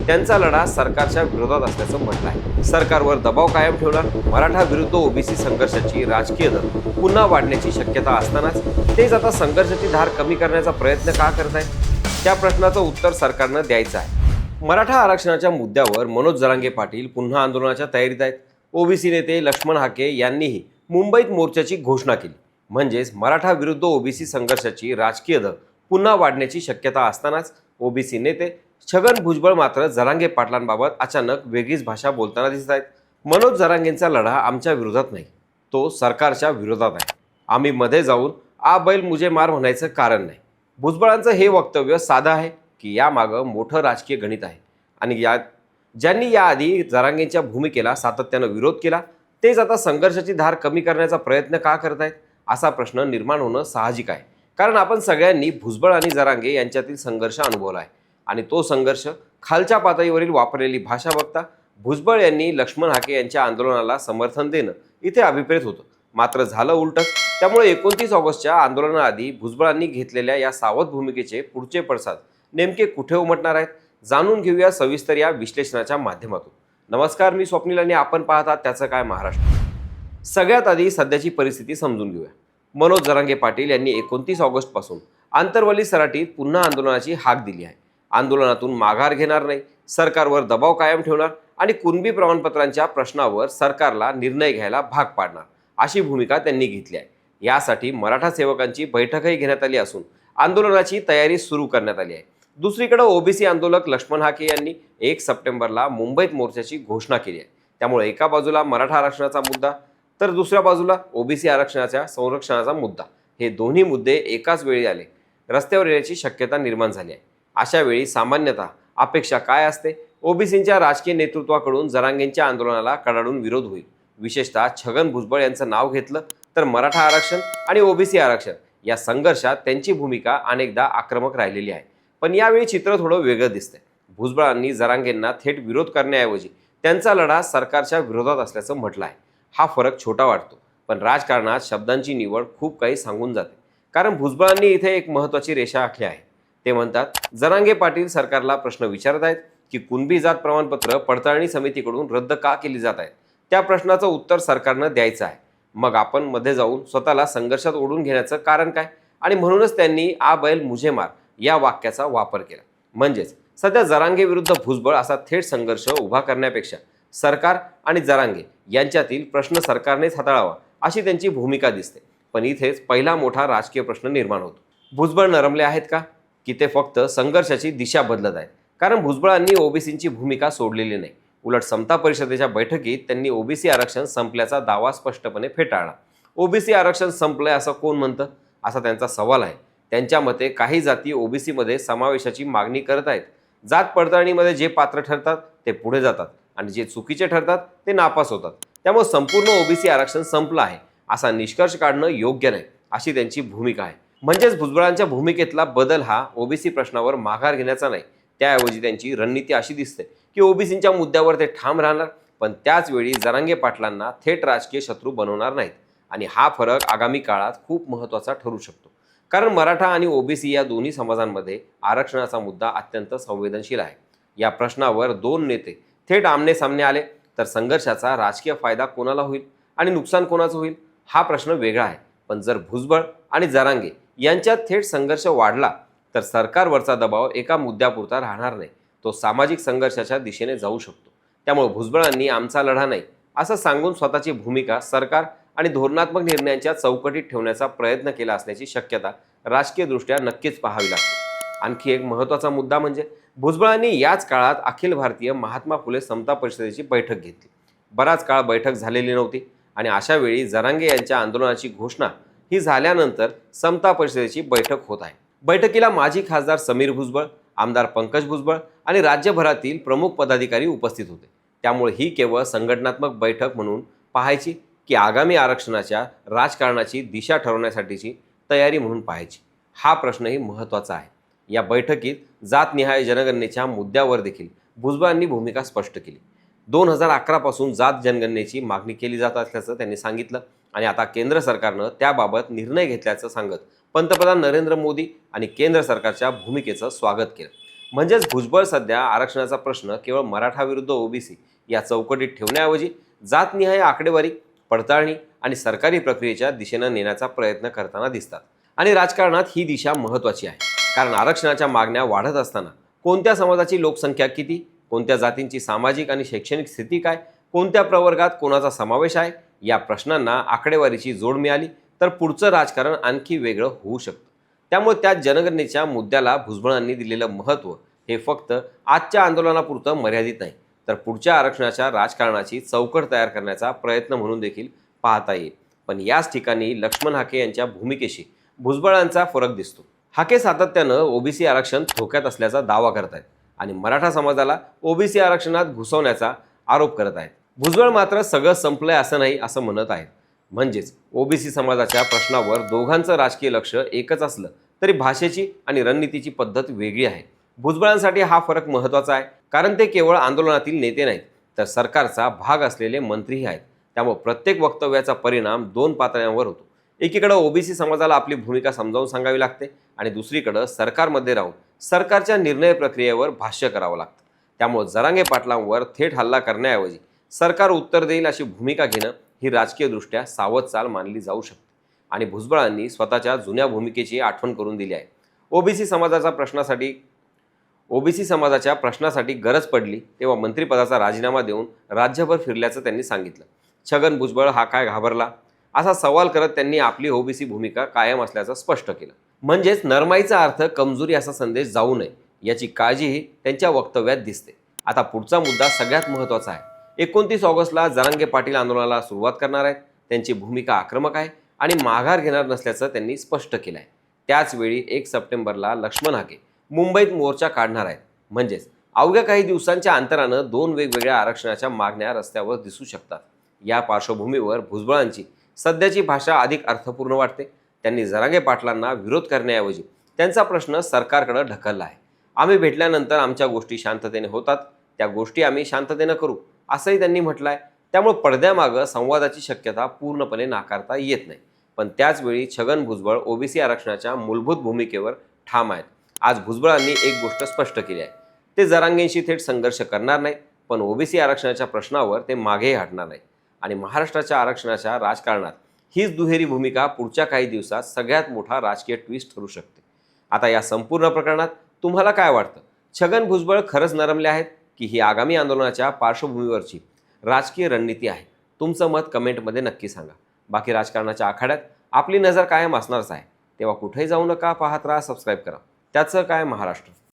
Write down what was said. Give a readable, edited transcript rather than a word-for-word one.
त्यांचा लढा सरकारच्या विरोधात असल्याचं म्हटलं आहे। सरकारवर दबाव कायम ठेवणार, मराठा विरुद्ध ओबीसी संघर्षाची राजकीय दर पुन्हा वाढण्याची शक्यता असतानाच तेच आता संघर्षाची धार कमी करण्याचा प्रयत्न का करत आहेत, त्या प्रश्नाचं उत्तर सरकारनं द्यायचं आहे। मराठा आरक्षणाच्या मुद्द्यावर मनोज जरांगे पाटील पुन्हा आंदोलनाच्या तयारीत आहेत। ओबीसी नेते लक्ष्मण हाके यांनीही मुंबईत मोर्चाची घोषणा केली। म्हणजेच मराठा विरुद्ध ओबीसी संघर्षाची राजकीय दर पुन्हा वाढण्याची शक्यता असतानाच ओबीसी नेते छगन भुजबळ मात्र जरांगे पाटलांबाबत अचानक वेगळीच भाषा बोलताना दिसत आहेत। मनोज जरांगेंचा लढा आमच्या विरोधात नाही, तो सरकारच्या विरोधात आहे। आम्ही मध्ये जाऊन आ बैल मुझे मार म्हणायचं कारण नाही। भुजबळांचं हे वक्तव्य साधं आहे की यामागं मोठं राजकीय गणित आहे आणि ज्यांनी याआधी जरांगेंच्या भूमिकेला सातत्यानं विरोध केला तेच आता संघर्षाची धार कमी करण्याचा प्रयत्न का करतायत, असा प्रश्न निर्माण होणं साहजिक आहे। कारण आपण सगळ्यांनी भुजबळ आणि जरांगे यांच्यातील संघर्ष अनुभवला आहे आणि तो संघर्ष खालच्या पातळीवरील वापरलेली भाषा बघता भुजबळ यांनी लक्ष्मण हाके यांच्या आंदोलनाला समर्थन देणं इथे अभिप्रेत होतं। मात्र झालं उलटं। त्यामुळे 29 ऑगस्टच्या आंदोलनाआधी भुजबळांनी घेतलेल्या या सावध भूमिकेचे पुढचे पडसाद नेमके कुठे उमटणार आहेत, जाणून घेऊया सविस्तर या विश्लेषणाच्या माध्यमातून। नमस्कार, मी स्वप्नील आणि आपण पाहतात त्याचं काय महाराष्ट्र। सगळ्यात आधी सध्याची परिस्थिती समजून घेऊया। मनोज जरांगे पाटील यांनी 29 ऑगस्ट पासून आंतरवली सराटीत पुन्हा आंदोलनाची हाक दिली आहे। आंदोलनातून माघार घेणार नाही, सरकारवर दबाव कायम ठेवणार आणि कुणबी प्रमाणपत्रांच्या प्रश्नावर सरकारला निर्णय घ्यायला भाग पाडणार, अशी भूमिका त्यांनी घेतली आहे। यासाठी मराठा सेवकांची बैठकही घेण्यात आली असून आंदोलनाची तयारी सुरू करण्यात आली आहे। दुसरीकडे ओबीसी आंदोलक लक्ष्मण हाके यांनी 1 सप्टेंबरला मुंबईत मोर्चाची घोषणा केली आहे। त्यामुळे एका बाजूला मराठा आरक्षणाचा मुद्दा तर दुसऱ्या बाजूला ओबीसी आरक्षणाच्या संरक्षणाचा मुद्दा, हे दोन्ही मुद्दे एकाच वेळी आले रस्त्यावर येण्याची शक्यता निर्माण झाली आहे। अशा वेळी सामान्यतः अपेक्षा काय असते, ओबीसींच्या राजकीय नेतृत्वाकडून जरांगेंच्या आंदोलनाला कडाडून विरोध होईल। विशेषतः छगन भुजबळ यांचं नाव घेतलं तर मराठा आरक्षण आणि ओबीसी आरक्षण या संघर्षात त्यांची भूमिका अनेकदा आक्रमक राहिलेली आहे। पण यावेळी चित्र थोडं वेगळं दिसतंय। भुजबळांनी जरांगेंना थेट विरोध करण्याऐवजी त्यांचा लढा सरकारच्या विरोधात असल्याचं म्हटलं आहे। हा फरक छोटा वाटतो, पण राजकारणात शब्दांची निवड खूप काही सांगून जाते। कारण भुजबळांनी इथे एक महत्त्वाची रेषा आखली आहे। ते म्हणतात जरांगे पाटील सरकारला प्रश्न विचारत आहेत की कुणबी जात प्रमाणपत्र पडताळणी समितीकडून रद्द का केली जात आहेत, त्या प्रश्नाचं उत्तर सरकारनं द्यायचं आहे। मग आपण मध्ये जाऊन स्वतःला संघर्षात ओढून घेण्याचं कारण काय, आणि म्हणूनच त्यांनी आ बैल मुझे मार या वाक्याचा वापर केला। म्हणजेच सध्या जरांगे विरुद्ध भुजबळ असा थेट संघर्ष उभा करण्यापेक्षा सरकार आणि जरांगे यांच्यातील प्रश्न सरकारनेच हाताळावा, अशी त्यांची भूमिका दिसते। पण इथेच पहिला मोठा राजकीय प्रश्न निर्माण होतो। भुजबळ नरमले आहेत का, की ते फक्त संघर्षाची दिशा बदलत आहेत? कारण भुजबळांनी ओबीसींची भूमिका सोडलेली नाही। उलट समता परिषदेच्या बैठकीत त्यांनी ओबीसी आरक्षण संपल्याचा दावा स्पष्टपणे फेटाळला। ओबीसी आरक्षण संपलंय असं कोण म्हणतं, असा त्यांचा सवाल आहे। त्यांच्या मते काही जाती ओबीसीमध्ये समावेशाची मागणी करत आहेत। जात पडताळणीमध्ये जे पात्र ठरतात ते पुढे जातात आणि जे चुकीचे ठरतात ते नापास होतात। त्यामुळे संपूर्ण ओबीसी आरक्षण संपलं आहे असा निष्कर्ष काढणं योग्य नाही, अशी त्यांची भूमिका आहे। म्हणजेच भुजबळांच्या भूमिकेतला बदल हा ओबीसी प्रश्नावर माघार घेण्याचा नाही, त्याऐवजी त्यांची रणनीती अशी दिसते की ओबीसींच्या मुद्द्यावर ते ठाम राहणार, पण त्याच वेळी जरांगे पाटलांना थेट राजकीय शत्रू बनवणार नाहीत। आणि हा फरक आगामी काळात खूप महत्त्वाचा ठरू शकतो। कारण मराठा आणि ओबीसी या दोन्ही समाजांमध्ये आरक्षणाचा मुद्दा अत्यंत संवेदनशील आहे। या प्रश्नावर दोन नेते थेट आमने सामने आले तर संघर्षाचा राजकीय फायदा कोणाला होईल आणि नुकसान कोणाचं होईल, हा प्रश्न वेगळा आहे। पण जर भुजबळ आणि जरांगे यांच्यात थेट संघर्ष वाढला तर सरकारवरचा दबाव एका मुद्द्यापुरता राहणार नाही, तो सामाजिक संघर्षाच्या दिशेने जाऊ शकतो। त्यामुळे भुजबळांनी आमचा लढा नाही असं सांगून स्वतःची भूमिका सरकार आणि धोरणात्मक निर्णयांच्या चौकटीत ठेवण्याचा प्रयत्न केला असण्याची शक्यता राजकीयदृष्ट्या नक्कीच पाहावी लागते। आणखी एक महत्त्वाचा मुद्दा म्हणजे भुजबळांनी याच काळात अखिल भारतीय महात्मा फुले समता परिषदेची बैठक घेतली। बराच काळ बैठक झालेली नव्हती आणि अशा वेळी जरांगे यांच्या आंदोलनाची घोषणा ही झाल्यानंतर समता परिषदेची बैठक होत आहे। बैठकीला माजी खासदार समीर भुजबळ, आमदार पंकज भुजबळ आणि राज्यभरातील प्रमुख पदाधिकारी उपस्थित होते। त्यामुळे ही केवळ संघटनात्मक बैठक म्हणून पाहायची की आगामी आरक्षणाच्या राजकारणाची दिशा ठरवण्यासाठीची तयारी म्हणून पाहायची, हा प्रश्नही महत्त्वाचा आहे। या बैठकीत जातनिहाय जनगणनेच्या मुद्द्यावर देखील भुजबळांनी भूमिका स्पष्ट केली। 2011 पासून जात जनगणनेची मागणी केली जात असल्याचं त्यांनी सांगितलं आणि आता केंद्र सरकारनं त्याबाबत निर्णय घेतल्याचं सांगत पंतप्रधान नरेंद्र मोदी आणि केंद्र सरकारच्या भूमिकेचं स्वागत केलं। म्हणजेच भुजबळ सध्या आरक्षणाचा प्रश्न केवळ मराठा विरुद्ध ओबीसी या चौकटीत ठेवण्याऐवजी जातनिहाय आकडेवारी, पडताळणी आणि सरकारी प्रक्रियेच्या दिशेनं नेण्याचा प्रयत्न करताना दिसतात. आणि राजकारणात ही दिशा महत्त्वाची आहे, कारण आरक्षणाच्या मागण्या वाढत असताना कोणत्या समाजाची लोकसंख्या किती, कोणत्या जातींची सामाजिक आणि शैक्षणिक स्थिती काय, कोणत्या प्रवर्गात कोणाचा समावेश आहे, या प्रश्नांना आकडेवारीची जोड मिळाली तर पुढचं राजकारण आणखी वेगळं होऊ शकतं. त्यामुळे त्या जनगणनेच्या मुद्द्याला भुजबळांनी दिलेलं महत्त्व हे फक्त आजच्या आंदोलनापुरतं मर्यादित नाही, तर पुढच्या आरक्षणाच्या राजकारणाची चौकट तयार करण्याचा प्रयत्न म्हणून देखील पाहता येईल. पण याच ठिकाणी लक्ष्मण हाके यांच्या भूमिकेशी भुजबळांचा फरक दिसतो. हाके सातत्यानं ओबीसी आरक्षण धोक्यात असल्याचा दावा करत आहेत आणि मराठा समाजाला ओबीसी आरक्षणात घुसवण्याचा आरोप करत आहेत. भुजबळ मात्र सगळं संपलंय असं नाही असं म्हणत आहेत. म्हणजेच ओबीसी समाजाच्या प्रश्नावर दोघांचं राजकीय लक्ष एकच असलं तरी भाषेची आणि रणनीतीची पद्धत वेगळी आहे. भुजबळांसाठी हा फरक महत्त्वाचा आहे, कारण ते केवळ आंदोलनातील नेते नाहीत, तर सरकारचा भाग असलेले मंत्रीही आहेत. त्यामुळे प्रत्येक वक्तव्याचा परिणाम दोन पातळ्यांवर होतो. एकीकडे ओबीसी समाजाला आपली भूमिका समजावून सांगावी लागते आणि दुसरीकडे सरकारमध्ये राहून सरकारच्या निर्णय प्रक्रियेवर भाष्य करावं लागतं. त्यामुळे जरांगे पाटलांवर थेट हल्ला करण्याऐवजी सरकार उत्तर देईल अशी भूमिका घेणं ही राजकीयदृष्ट्या सावध चाल मानली जाऊ शकते. आणि भुजबळांनी स्वतःच्या जुन्या भूमिकेची आठवण करून दिली आहे. ओबीसी समाजाच्या प्रश्नासाठी गरज पडली तेव्हा मंत्रिपदाचा राजीनामा देऊन राज्यभर फिरल्याचं त्यांनी सांगितलं. छगन भुजबळ हा काय घाबरला असा सवाल करत त्यांनी आपली ओबीसी भूमिका कायम असल्याचं स्पष्ट केलं. म्हणजेच नरमाईचा अर्थ कमजोरी असा संदेश जाऊ नये याची काळजीही त्यांच्या वक्तव्यात दिसते. आता पुढचा मुद्दा सगळ्यात महत्त्वाचा आहे. 29 ऑगस्टला जरांगे पाटील आंदोलनाला सुरुवात करणार आहेत. त्यांची भूमिका आक्रमक आहे आणि माघार घेणार नसल्याचं त्यांनी स्पष्ट केलं आहे. त्याचवेळी 1 सप्टेंबरला लक्ष्मण हाके मुंबईत मोर्चा काढणार आहेत. म्हणजेच अवघ्या काही दिवसांच्या अंतरानं दोन वेगवेगळ्या आरक्षणाच्या मागण्या रस्त्यावर दिसू शकतात. या पार्श्वभूमीवर भुजबळांची सध्याची भाषा अधिक अर्थपूर्ण वाटते. त्यांनी जरांगे पाटलांना विरोध करण्याऐवजी त्यांचा प्रश्न सरकारकडे ढकलला आहे. आम्ही भेटल्यानंतर आमच्या गोष्टी शांततेने होतात, त्या गोष्टी आम्ही शांततेनं करू असंही त्यांनी म्हटलं आहे. त्यामुळे पडद्यामागं संवादाची शक्यता पूर्णपणे नाकारता येत नाही. पण त्याचवेळी छगन भुजबळ ओबीसी आरक्षणाच्या मूलभूत भूमिकेवर ठाम आहेत. आज भुजबळांनी एक गोष्ट स्पष्ट केली आहे, ते जरांगेंशी थेट संघर्ष करणार नाहीत, पण ओबीसी आरक्षणाच्या प्रश्नावर ते मागेही हटणार नाहीत. आणि महाराष्ट्राच्या आरक्षणाच्या राजकारणात हीच दुहेरी भूमिका पुढच्या काही दिवसात सगळ्यात मोठा राजकीय ट्विस्ट ठरू शकते. आता या संपूर्ण प्रकरणात तुम्हाला काय वाटतं? छगन भुजबळ खरंच नरमले आहेत की ही आगामी आंदोलनाच्या पार्श्वभूमीवरची राजकीय रणनीती आहे? तुमचं मत कमेंटमध्ये नक्की सांगा. बाकी राजकारणाच्या आखाड्यात आपली नजर कायम असणारच आहे. तेव्हा कुठेही जाऊ नका, पाहत राहा, सबस्क्राईब करा. त्याचं काय महाराष्ट्र.